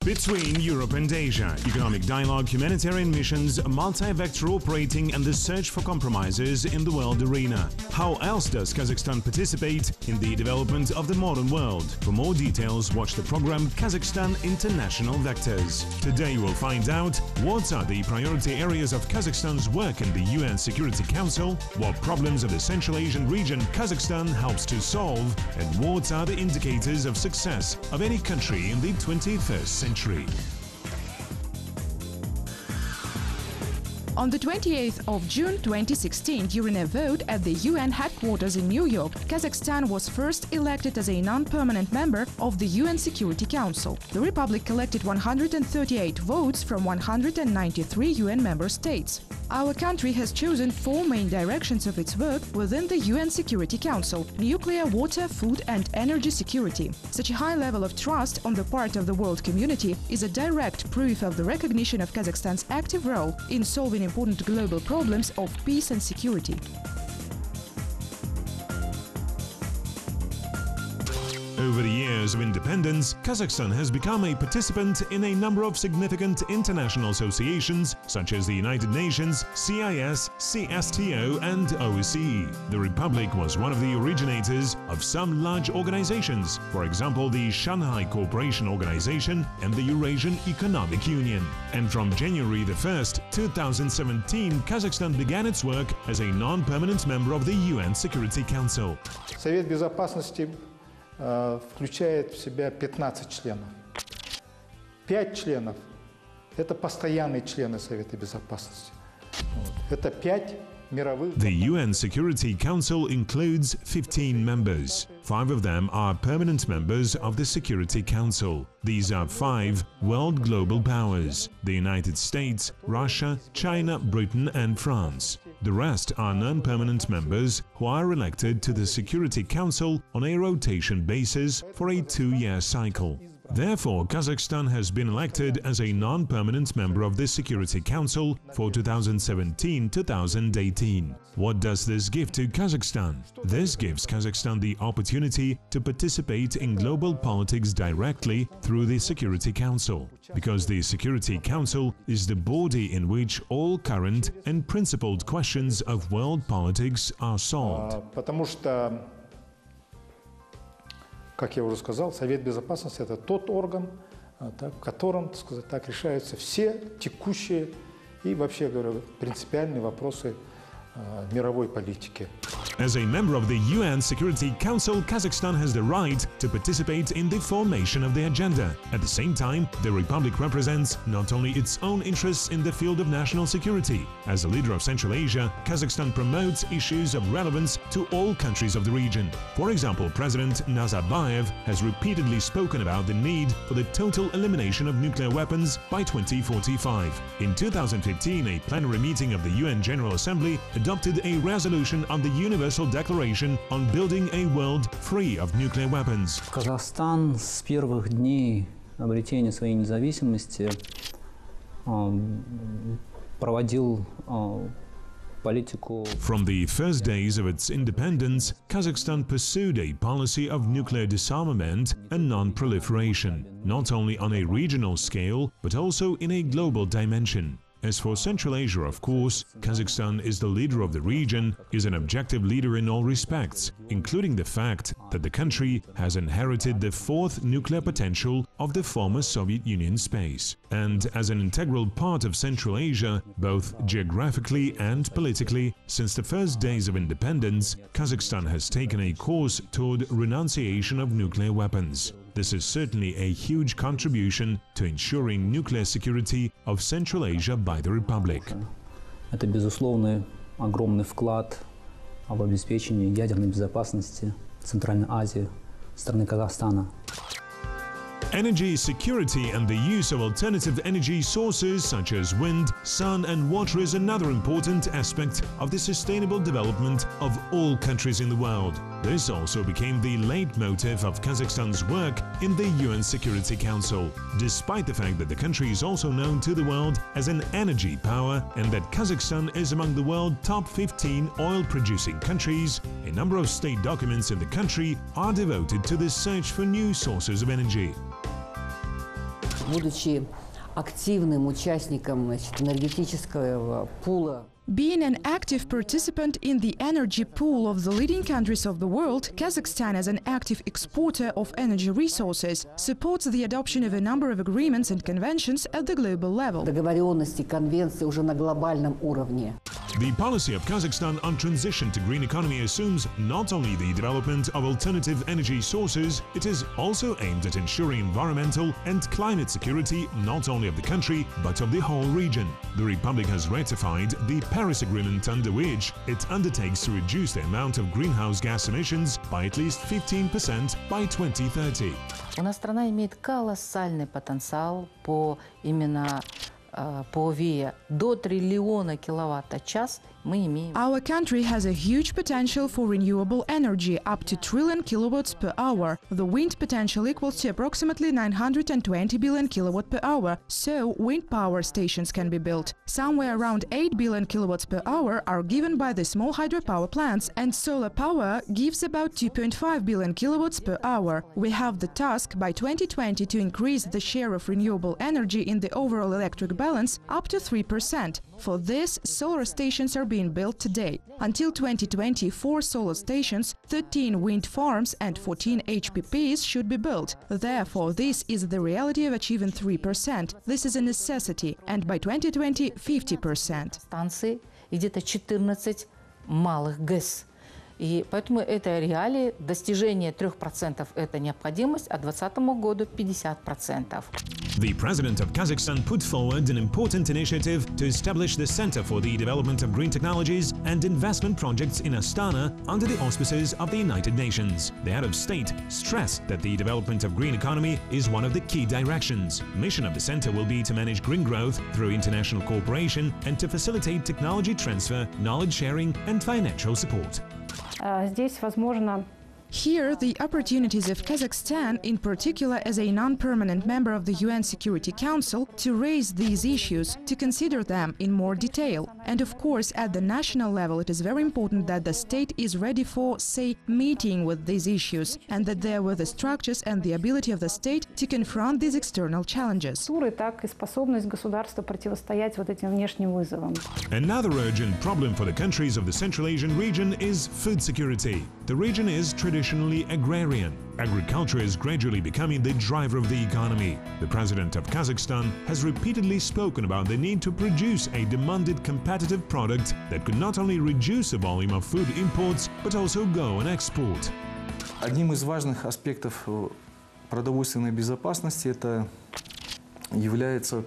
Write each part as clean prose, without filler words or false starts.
Between Europe and Asia, economic dialogue, humanitarian missions, multi-vector operating and the search for compromises in the world arena. How else does Kazakhstan participate in the development of the modern world? For more details, watch the program Kazakhstan International Vectors. Today we'll find out what are the priority areas of Kazakhstan's work in the UN Security Council, what problems of the Central Asian region Kazakhstan helps to solve, and what are the indicators of success of any country in the 21st century. On the 28th of June 2016, during a vote at the UN headquarters in New York, Kazakhstan was first elected as a non-permanent member of the UN Security Council. The republic collected 138 votes from 193 UN member states. Our country has chosen four main directions of its work within the UN Security Council: nuclear, water, food and energy security. Such a high level of trust on the part of the world community is a direct proof of the recognition of Kazakhstan's active role in solving important global problems of peace and security. Over the years of independence, Kazakhstan has become a participant in a number of significant international associations such as the United Nations, CIS, CSTO and OSCE. The Republic was one of the originators of some large organizations, for example the Shanghai Cooperation Organization and the Eurasian Economic Union. And from January 1st, 2017, Kazakhstan began its work as a non-permanent member of the UN Security Council. Совет Безопасности включает в себя 15 членов. 5 членов – это постоянные члены Совета Безопасности. Это 5 мировых... The UN Security Council includes 15 members. 5 of them are permanent members of the Security Council. These are 5 world global powers: the United States, Russia, China, Britain and France. The rest are non-permanent members who are elected to the Security Council on a rotation basis for a 2-year cycle. Therefore, Kazakhstan has been elected as a non-permanent member of the Security Council for 2017-2018. What does this give to Kazakhstan? This gives Kazakhstan the opportunity to participate in global politics directly through the Security Council, because the Security Council is the body in which all current and principled questions of world politics are solved. Потому что, как я уже сказал, Совет Безопасности – это тот орган, в котором, так сказать, так решаются все текущие и, вообще говоря, принципиальные вопросы мировой политики. As a member of the UN Security Council, Kazakhstan has the right to participate in the formation of the agenda. At the same time, the Republic represents not only its own interests in the field of national security. As the leader of Central Asia, Kazakhstan promotes issues of relevance to all countries of the region. For example, President Nazarbayev has repeatedly spoken about the need for the total elimination of nuclear weapons by 2045. In 2015, a plenary meeting of the UN General Assembly adopted a resolution on the Universal Declaration on building a world free of nuclear weapons. Казахстан с первых дней обретения своей независимости проводил политику. From the first days of its independence, Kazakhstan pursued a policy of nuclear disarmament and non-proliferation, not only on a regional scale but also in a global dimension. As for Central Asia, of course, Kazakhstan is the leader of the region, is an objective leader in all respects, including the fact that the country has inherited the 4th nuclear potential of the former Soviet Union space. And as an integral part of Central Asia, both geographically and politically, since the first days of independence, Kazakhstan has taken a course toward renunciation of nuclear weapons. This is certainly a huge contribution to ensuring nuclear security of Central Asia by the Republic. Это, безусловно, огромный вклад в обеспечение ядерной безопасности Центральной Азии, страны Казахстана. Energy security and the use of alternative energy sources such as wind, sun and water is another important aspect of the sustainable development of all countries in the world. This also became the leitmotif of Kazakhstan's work in the UN Security Council. Despite the fact that the country is also known to the world as an energy power and that Kazakhstan is among the world's top 15 oil-producing countries, a number of state documents in the country are devoted to the search for new sources of energy. будучи активным участником энергетического пула. Being an active participant in the energy pool of the leading countries of the world, Kazakhstan, as an active exporter of energy resources, supports the adoption of a number of agreements and conventions at the global level. Договоренности, конвенции уже на глобальном уровне. The policy of Kazakhstan on transition to green economy assumes not only the development of alternative energy sources, it is also aimed at ensuring environmental and climate security not only of the country but of the whole region. The Republic has ratified the Paris Agreement, under which it undertakes to reduce the amount of greenhouse gas emissions by at least 15% by 2030. У нас страна имеет колоссальный потенциал по именно по ВИА. До триллиона киловатт-час мы имеем. Our country has a huge potential for renewable energy, up to trillion kilowatts per hour. The wind potential equals to approximately 920 billion kilowatt per hour, so wind power stations can be built. Somewhere around 8 billion kilowatts per hour are given by the small hydropower plants, and solar power gives about 2.5 billion kilowatts per hour. We have the task by 2020 to increase the share of renewable energy in the overall electric balance up to 3%. For this, solar stations are being built today. Until 2020, 4 solar stations, 13 wind farms and 14 HPPs should be built. Therefore, this is the reality of achieving 3%. This is a necessity, and by 2020, 50%. Станции и где-то 14 малых ГЭС. И поэтому это реалии. Достижение 3% – это необходимость, а к 2020 году 50%. The President of Kazakhstan put forward an important initiative to establish the Center for the Development of Green Technologies and Investment Projects in Astana under the auspices of the United Nations. The head of state stressed that the development of green economy is one of the key directions. Mission of the center will be to manage green growth through international cooperation and to facilitate technology transfer, knowledge sharing and financial support. Здесь возможно Here, the opportunities of Kazakhstan, in particular as a non-permanent member of the UN Security Council, to raise these issues, to consider them in more detail. And of course, at the national level, it is very important that the state is ready for, say, meeting with these issues, and that there were the structures and the ability of the state to confront these external challenges. так и способность государства противостоять вот этим внешним вызовам. Another urgent problem for the countries of the Central Asian region is food security. The region is traditionally agrarian. Agriculture is gradually becoming the driver of the economy. The President of Kazakhstan has repeatedly spoken about the need to produce a demanded competitive product that could not only reduce the volume of food imports, but also go on export. Одним из важных аспектов продовольственной безопасности это является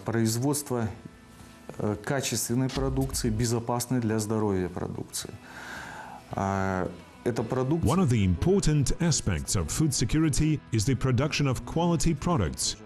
производство качественной продукции, безопасной для здоровья продукции. One of the important aspects of food security is the production of quality products,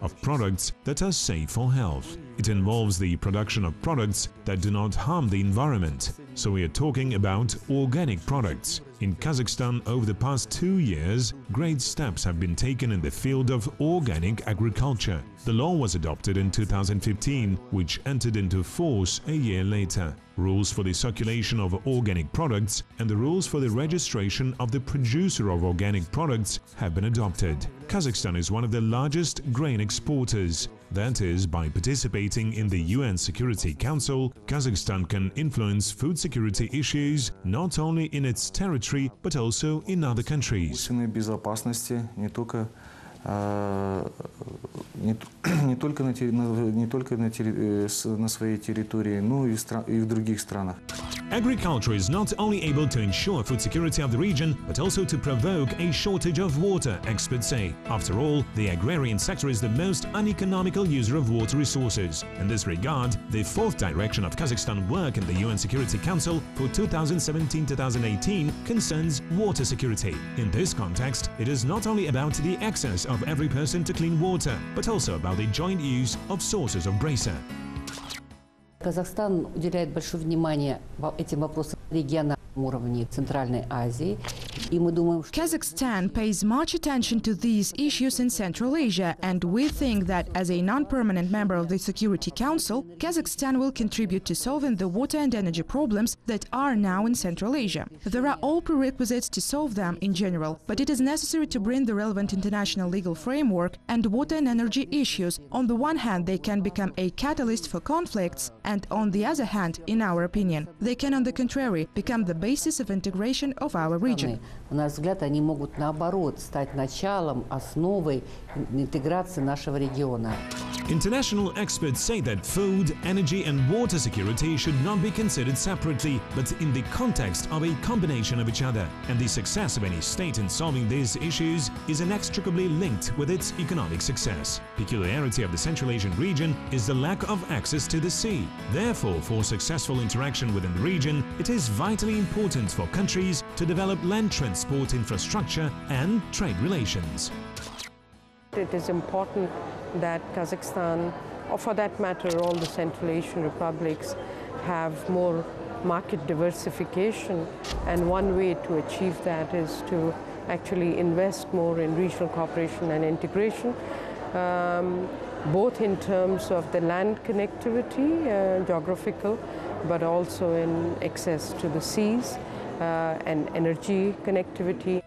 that are safe for health. It involves the production of products that do not harm the environment. So we are talking about organic products. In Kazakhstan, over the past 2 years, great steps have been taken in the field of organic agriculture. The law was adopted in 2015, which entered into force a year later. Rules for the circulation of organic products and the rules for the registration of the producer of organic products have been adopted. Kazakhstan is one of the largest grain exporters. That is, by participating in the UN Security Council, Kazakhstan can influence food security issues not only in its territory, but also in other countries. Безопасности не только на своей территории, но и в других странах. Agriculture is not only able to ensure food security of the region, but also to provoke a shortage of water, experts say. After all, the agrarian sector is the most uneconomical user of water resources. In this regard, the fourth direction of Kazakhstan work in the UN Security Council for 2017-2018 concerns water security. In this context, it is not only about the access of every person to clean water, but also about the joint use of sources of bracing. Казахстан уделяет большое внимание этим вопросам региона. уровне Центральной Азии. И мы думаем, что Kazakhstan pays much attention to these issues in Central Asia, and we think that as a non-permanent member of the Security Council, Kazakhstan will contribute to solving the water and energy problems that are now in Central Asia. There are all prerequisites to solve them in general, but it is necessary to bring the relevant international legal framework, and water and energy issues, on the one hand, they can become a catalyst for conflicts, and on the other hand, in our opinion, they can, on the contrary, become the basis of integration of our region. на наш взгляд, они могут, наоборот, стать началом, основой интеграции нашего региона. International experts say that food, energy and water security should not be considered separately, but in the context of a combination of each other. And the success of any state in solving these issues is inextricably linked with its economic success. Peculiarity of the Central Asian region is the lack of access to the sea. Therefore, for successful interaction within the region, it is vitally important for countries to develop land transport infrastructure and trade relations. It is important that Kazakhstan, or for that matter all the Central Asian republics, have more market diversification, and one way to achieve that is to actually invest more in regional cooperation and integration, both in terms of the land connectivity, geographical, but also in access to the seas and energy connectivity.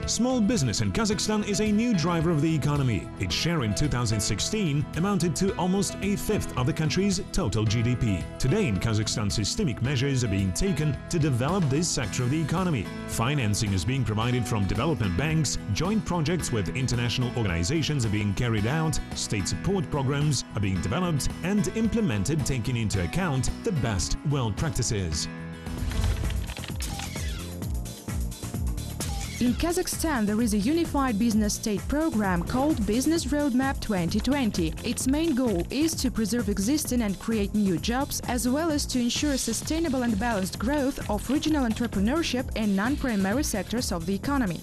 Small business in Kazakhstan is a new driver of the economy. Its share in 2016 amounted to almost a fifth of the country's total GDP. Today in Kazakhstan, systemic measures are being taken to develop this sector of the economy. Financing is being provided from development banks, joint projects with international organizations are being carried out, state support programs are being developed and implemented, taking into account the best world practices. In Kazakhstan, there is a unified business state program called Business Roadmap 2020. Its main goal is to preserve existing and create new jobs, as well as to ensure sustainable and balanced growth of regional entrepreneurship in non-primary sectors of the economy.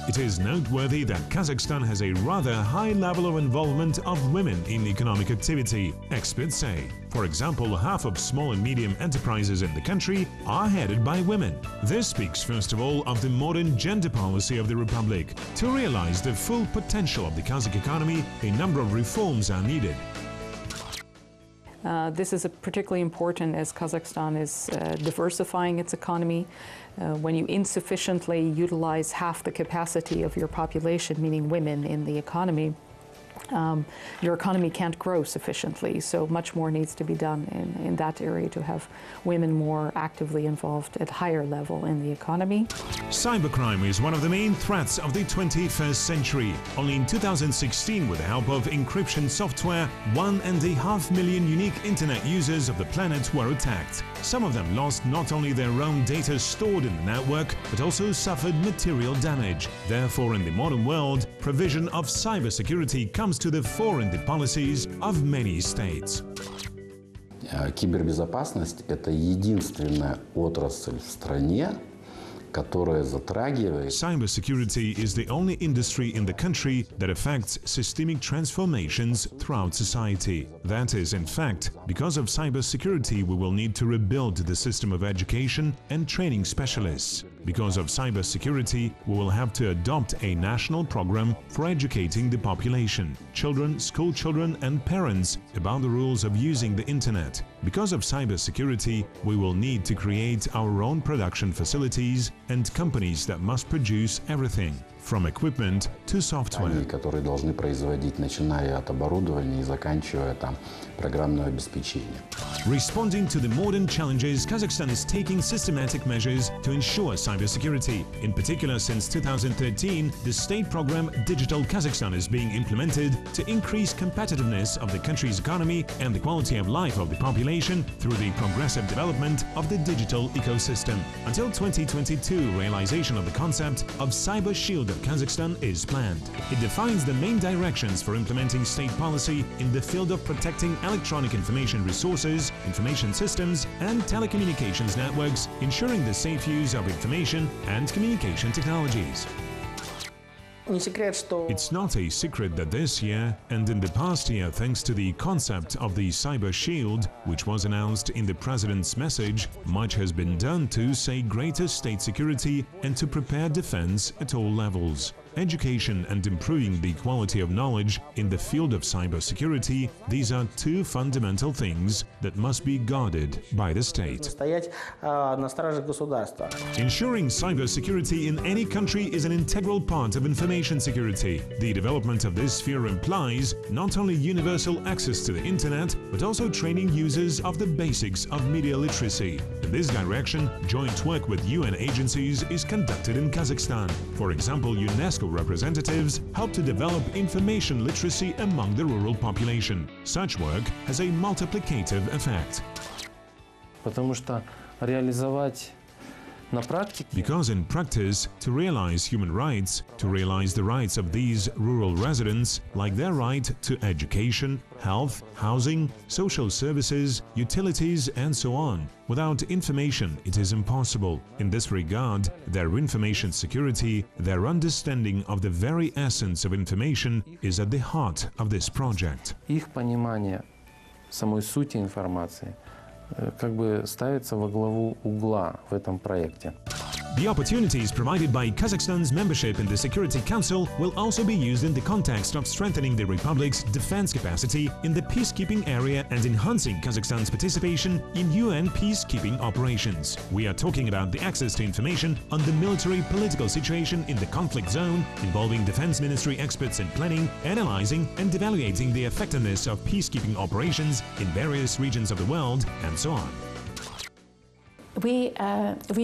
It is noteworthy that Kazakhstan has a rather high level of involvement of women in economic activity, experts say. For example, half of small and medium enterprises in the country are headed by women. This speaks first of all of the modern gender policy of the Republic. To realize the full potential of the Kazakh economy, a number of reforms are needed. This is particularly important as Kazakhstan is diversifying its economy. When you insufficiently utilize half the capacity of your population, meaning women, in the economy, your economy can't grow sufficiently. So much more needs to be done in that area to have women more actively involved at higher level in the economy. Cybercrime is one of the main threats of the 21st century. Only in 2016, with the help of encryption software, 1.5 million unique internet users of the planet were attacked. Some of them lost not only their own data stored in the network, but also suffered material damage. Therefore, in the modern world, provision of cybersecurity comes to the fore in the policies of many states. Кибербезопасность – это единственная отрасль в стране, которая затрагивает. Cybersecurity is the only industry in the country that affects systemic transformations throughout society. That is, in fact, because of cybersecurity, we will need to rebuild the system of education and training specialists. Because of cybersecurity, we will have to adopt a national program for educating the population, children, school children and parents about the rules of using the internet. Because of cybersecurity, we will need to create our own production facilities and companies that must produce everything, from equipment to software. Которые должны производить, начиная от оборудования и заканчивая там программное обеспечение. Responding to the modern challenges, Kazakhstan is taking systematic measures to ensure cybersecurity. In particular, since 2013, the state program Digital Kazakhstan is being implemented to increase competitiveness of the country's economy and the quality of life of the population through the progressive development of the digital ecosystem. Until 2022, realization of the concept of Cyber Shield of Kazakhstan is planned. It defines the main directions for implementing state policy in the field of protecting electronic information resources, information systems and telecommunications networks, ensuring the safe use of information and communication technologies. It's not a secret that this year and in the past year, thanks to the concept of the Cyber Shield, which was announced in the President's message, much has been done to say greater state security and to prepare defense at all levels. Education and improving the quality of knowledge in the field of cybersecurity, these are two fundamental things that must be guarded by the state. Ensuring cybersecurity in any country is an integral part of information security. The development of this sphere implies not only universal access to the internet, but also training users of the basics of media literacy. In this direction, joint work with UN agencies is conducted in Kazakhstan. For example, UNESCO representatives help to develop information literacy among the rural population. Such work has a multiplicative effect. Because in practice, to realize human rights, to realize the rights of these rural residents, like their right to education, health, housing, social services, utilities, and so on, without information, it is impossible. In this regard, their information security, their understanding of the very essence of information is at the heart of this project. Их понимание самой сути информации как бы ставится во главу угла в этом проекте. The opportunities provided by Kazakhstan's membership in the Security Council will also be used in the context of strengthening the Republic's defense capacity in the peacekeeping area and enhancing Kazakhstan's participation in UN peacekeeping operations. We are talking about the access to information on the military-political situation in the conflict zone, involving Defense Ministry experts in planning, analyzing and evaluating the effectiveness of peacekeeping operations in various regions of the world, and so on. We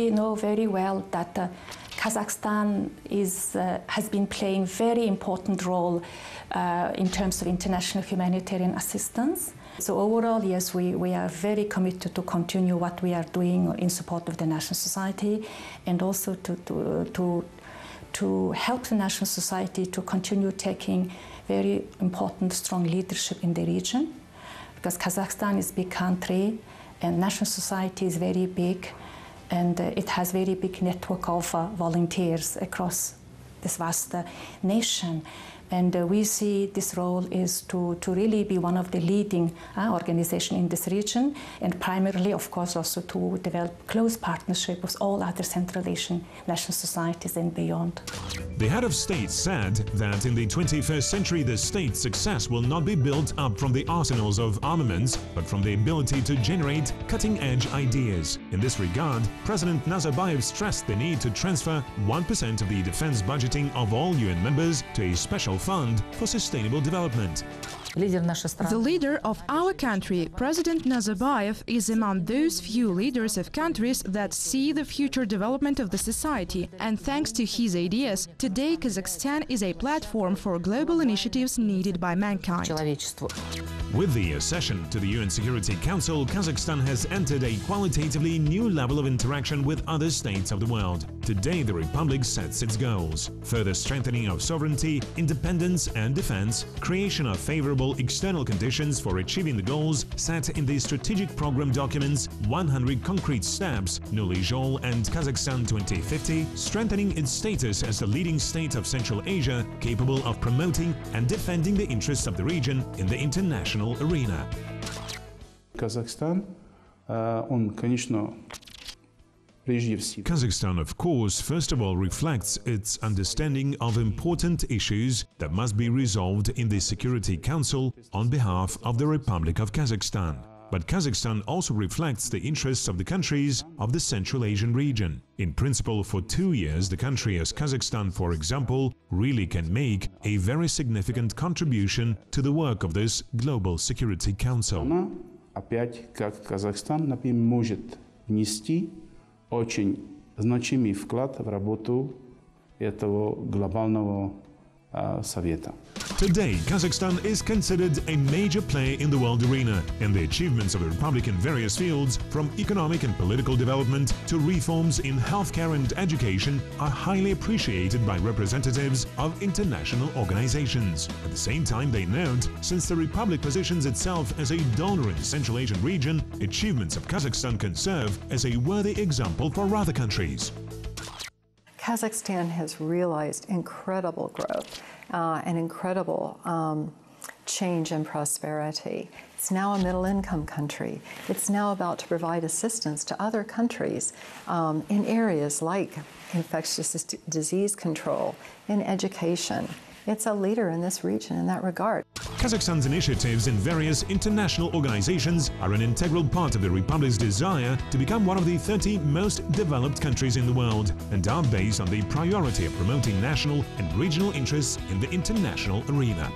know very well that Kazakhstan has been playing very important role in terms of international humanitarian assistance. So overall, yes, we are very committed to continue what we are doing in support of the national society, and also to help the national society to continue taking very important, strong leadership in the region, because Kazakhstan is a big country, and national society is very big, and it has very big network of volunteers across this vast nation. And we see this role is to really be one of the leading organizations in this region, and primarily, of course, also to develop close partnership with all other Central Asian national societies and beyond. The head of state said that in the 21st century, the state's success will not be built up from the arsenals of armaments, but from the ability to generate cutting-edge ideas. In this regard, President Nazarbayev stressed the need to transfer 1% of the defense budgeting of all UN members to a special fund for sustainable development. The leader of our country, President Nazarbayev, is among those few leaders of countries that see the future development of the society, and thanks to his ideas, today Kazakhstan is a platform for global initiatives needed by mankind. With the accession to the UN Security Council, Kazakhstan has entered a qualitatively new level of interaction with other states of the world. Today, the Republic sets its goals: further strengthening of sovereignty, independence and defense, creation of favorable external conditions for achieving the goals set in the strategic program documents 100 Concrete Steps, newly Joly and Kazakhstan 2050, strengthening its status as the leading state of Central Asia, capable of promoting and defending the interests of the region in the international arena. Kazakhstan, он, конечно, Kazakhstan, of course, first of all reflects its understanding of important issues that must be resolved in the Security Council on behalf of the Republic of Kazakhstan. But Kazakhstan also reflects the interests of the countries of the Central Asian region. In principle, for 2 years, the country as Kazakhstan, for example, really can make a very significant contribution to the work of this Global Security Council. Опять, как Казахстан, например, может внести очень значимый вклад в работу этого глобального совета. Today, Kazakhstan is considered a major player in the world arena, and the achievements of the Republic in various fields, from economic and political development to reforms in healthcare and education, are highly appreciated by representatives of international organizations. At the same time, they note, since the Republic positions itself as a donor in the Central Asian region, achievements of Kazakhstan can serve as a worthy example for other countries. Kazakhstan has realized incredible growth and incredible change and prosperity. It's now a middle-income country. It's now about to provide assistance to other countries in areas like infectious disease control, in education. It's a leader in this region in that regard. Kazakhstan's initiatives in various international organizations are an integral part of the Republic's desire to become one of the 30 most developed countries in the world and are based on the priority of promoting national and regional interests in the international arena.